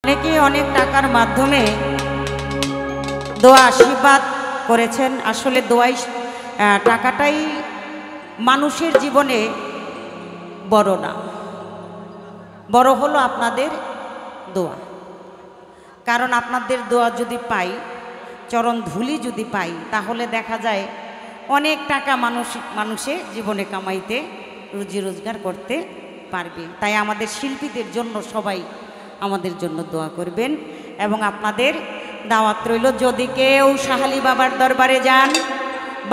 অনেকে অনেক টাকার মাধ্যমে দোয়া আশীর্বাদ করেছেন। আসলে দোয়াই টাকাটাই মানুষের জীবনে বড় না, বড় হলো আপনাদের দোয়া। কারণ আপনাদের দোয়া যদি পাই, চরণ ধুলি যদি পাই, তাহলে দেখা যায় অনেক টাকা মানুষে জীবনে কামাইতে রুজি রোজগার করতে পারবে। তাই আমাদের শিল্পীদের জন্য সবাই আমাদের জন্য দোয়া করবেন এবং আপনাদের দাওয়াত রইল। যদি কেউ শাহালি বাবার দরবারে যান,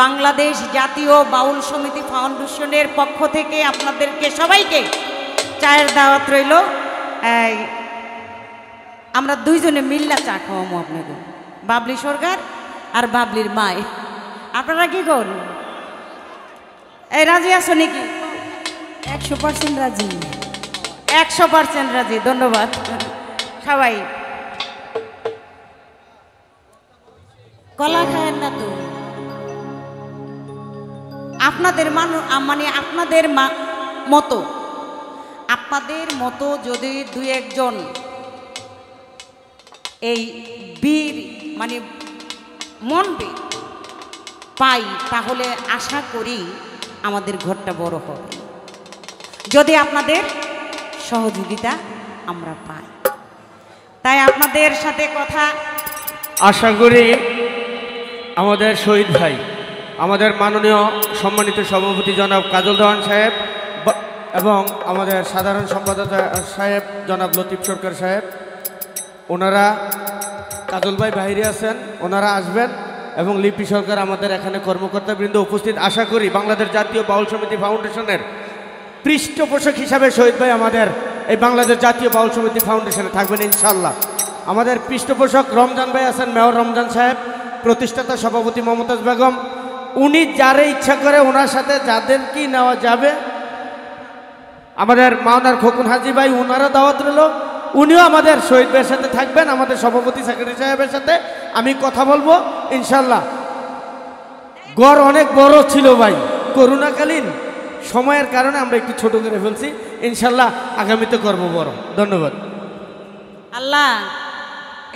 বাংলাদেশ জাতীয় বাউল সমিতি ফাউন্ডেশনের পক্ষ থেকে আপনাদেরকে সবাইকে চায়ের দাওয়াত রইল। আমরা দুইজনে মিল্লা চা খাওয়াবো আপনাকে, বাবলি সরকার আর বাবলির মায়। আপনারা কি করুন? এই রাজি আছো নাকি? 100% রাজি। 100% রাজি। ধন্যবাদ সবাই। কলা খায়েন না তো আপনাদের মানে আপনাদের মতো যদি দুই একজন এই বীর মানে মন বীর পাই, তাহলে আশা করি আমাদের ঘরটা বড় হবে, যদি আপনাদের সহযোগিতা আমরা পাই। তাই আপনাদের সাথে কথা আশা করি আমাদের শহীদ ভাই, আমাদের মাননীয় সম্মানিত সভাপতি জনাব কাজল দেওয়ান সাহেব এবং আমাদের সাধারণ সম্পাদক সাহেব জনাব লতিফ সরকার সাহেব, ওনারা কাজল ভাই বাইরে আছেন, ওনারা আসবেন এবং লিপি সরকার আমাদের এখানে কর্মকর্তাবৃন্দ উপস্থিত। আশা করি বাংলাদেশ জাতীয় বাউল সমিতি ফাউন্ডেশনের পৃষ্ঠপোষক হিসাবে শহীদ ভাই আমাদের এই বাংলাদেশ জাতীয় বাউল সমিতি ফাউন্ডেশনে থাকবেন ইনশাল্লাহ। আমাদের পৃষ্ঠপোষক রমজান ভাই আছেন, মেয়র রমজান সাহেব, প্রতিষ্ঠাতা সভাপতি মমতাজ বেগম। উনি যারে ইচ্ছা করে ওনার সাথে যাদেরকে নেওয়া যাবে, আমাদের মাওনার খোকন হাজি ভাই, ওনারা দাওয়াত রইল, উনিও আমাদের শহীদ ভাইয়ের সাথে থাকবেন, আমাদের সভাপতি সেক্রেটারি সাহেবের সাথে আমি কথা বলবো ইনশাল্লাহ। গড় অনেক বড় ছিল ভাই, করোনাকালীন সময়ের কারণে আমরা একটু ছোট করে ফেলছি, ইনশাল্লাহ আগামীতে করবো বড়। ধন্যবাদ। আল্লাহ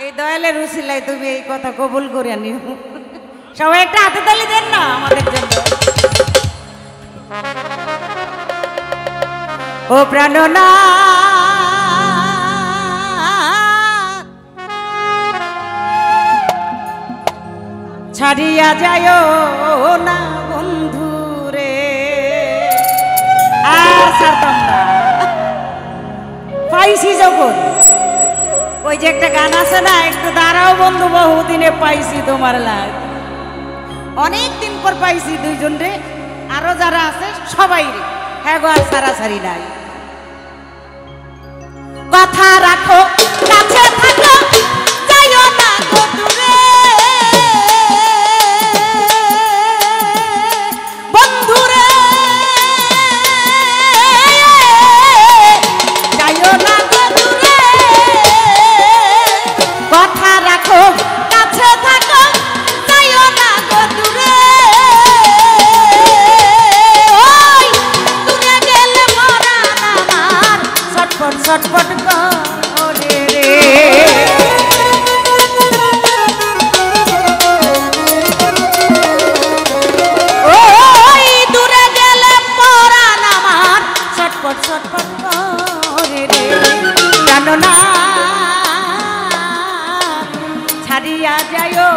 এই দয়ালের উসিলায় তুমি এই কথা কবুল করে নিও। সবাই একটা হাতে তালি দেন না আমাদের জন্য। ও প্রাণনা ছাড়িয়া যায় না বন্ধু রে, আর ছাড়তাম না। পাইছি যখন ওই যে একটা গান আছে না, একটু দাঁড়াও বন্ধু বহুদিনে পাইছি তোমার লাগ। অনেক দিন পর পাইছি দুইজন রে, আরো যারা আছে সবাই রে। হ্যাঁ গো, আর সারাসারি নাই। কথা রাখো, কাছে থাকো, যাইও না গো দূরে বন্ধুরে, যাইও না গো দূরে। কথা রাখো, কাছে থাকো, যাইও না গো দূরে। ওই দূরে গেলে মরান আমার ছটফট ছটফট করে রে। ওই দূরে গেলে পরান আমার ছটফট ছটফট করে রে। জানো না ছাড়িয়া যায়ও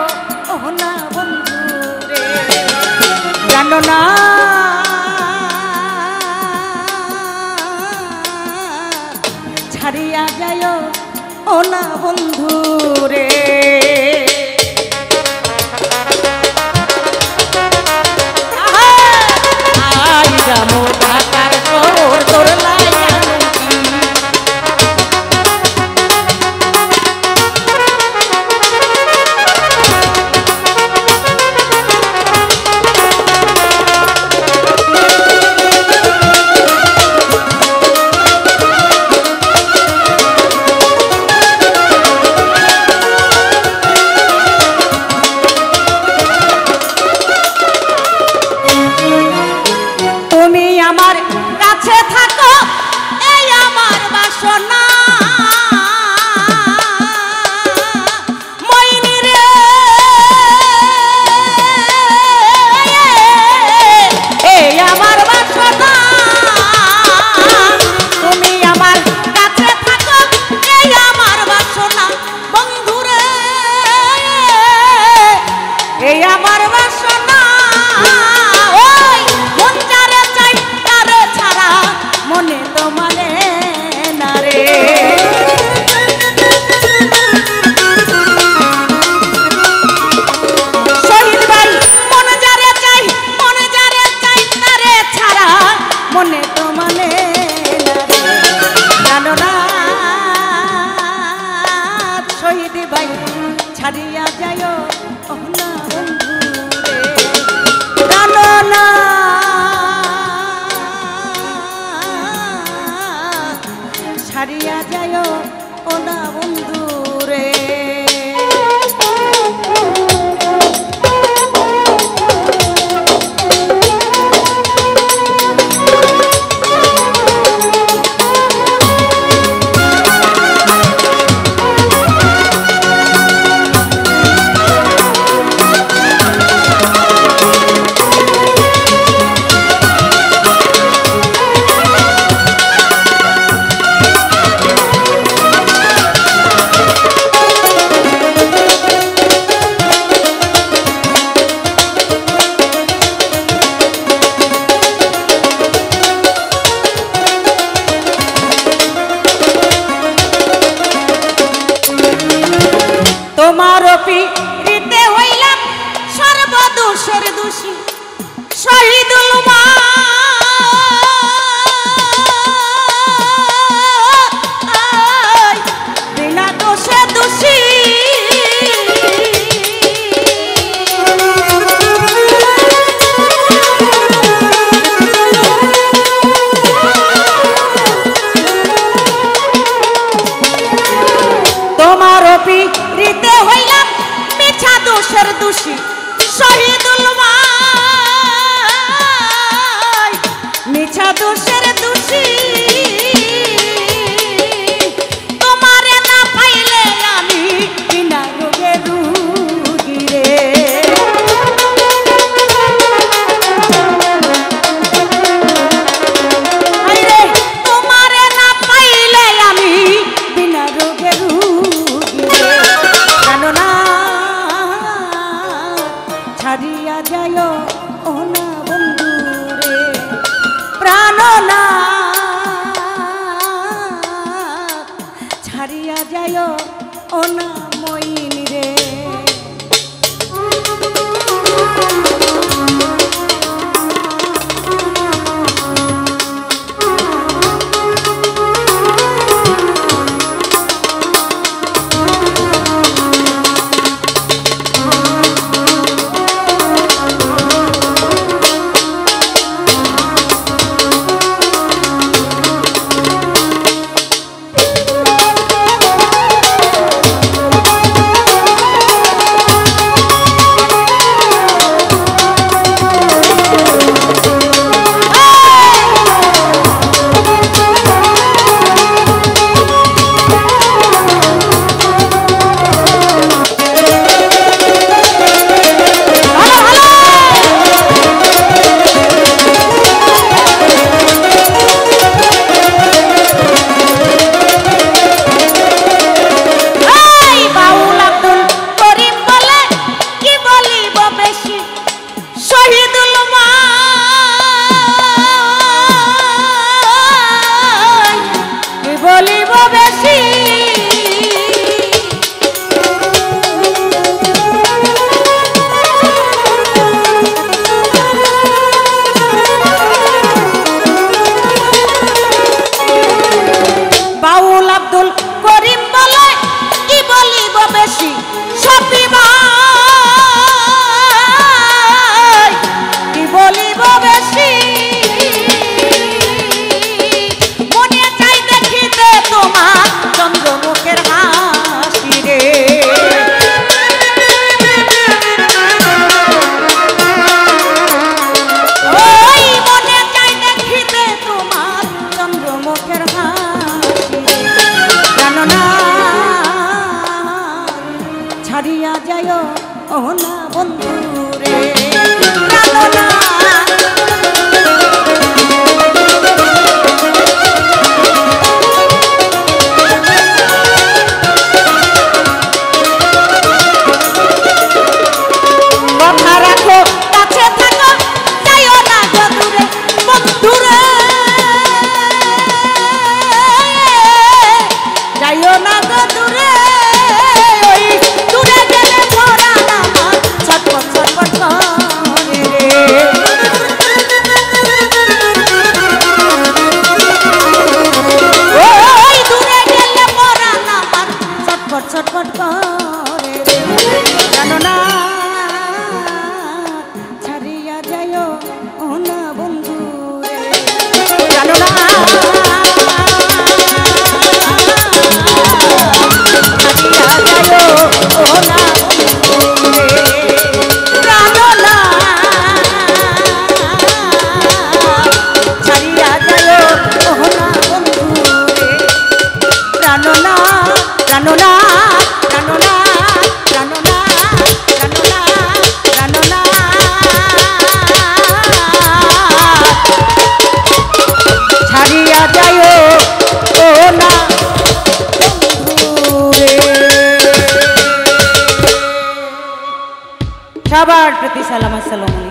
না বন্ধু রে, জানো না ছাড়িয়া যায় ও না বন্ধু রে। আই যাবো ঢাকার শহর তোর লাইয়া ছাড়িয়া যায় ও না বন্ধু রে জানো না ছাড়িয়া যায় ও না বন্ধু রে তোমার পিড়িতে হইলাম সর্বদোষের দোষী শহীদুল মা বিনা দোষে দোষী তোমার পিড়িতে হইলাম মিছা দোষের দোষী শহীদুল মা মিছা দোষের দোষী তোমারে না পাইলে আমি বিনা রোগে রুগী রে তোমারে না পাইলে আমি বিনা রোগে রুগী রে জানো না ছাড়িয়া যায় ও না বন্ধু রে প্রাণ না ছাড়িয়া যায় ও না মইন রে ছাড়িয়া যায় ও না বন্ধু রে জানো না কথা রাখো কাছে থাকো যাইও না গো দূরে বন্ধু রে যাইও না গো দূরে ছটফট করে প্রতি সালাম, আসসালামু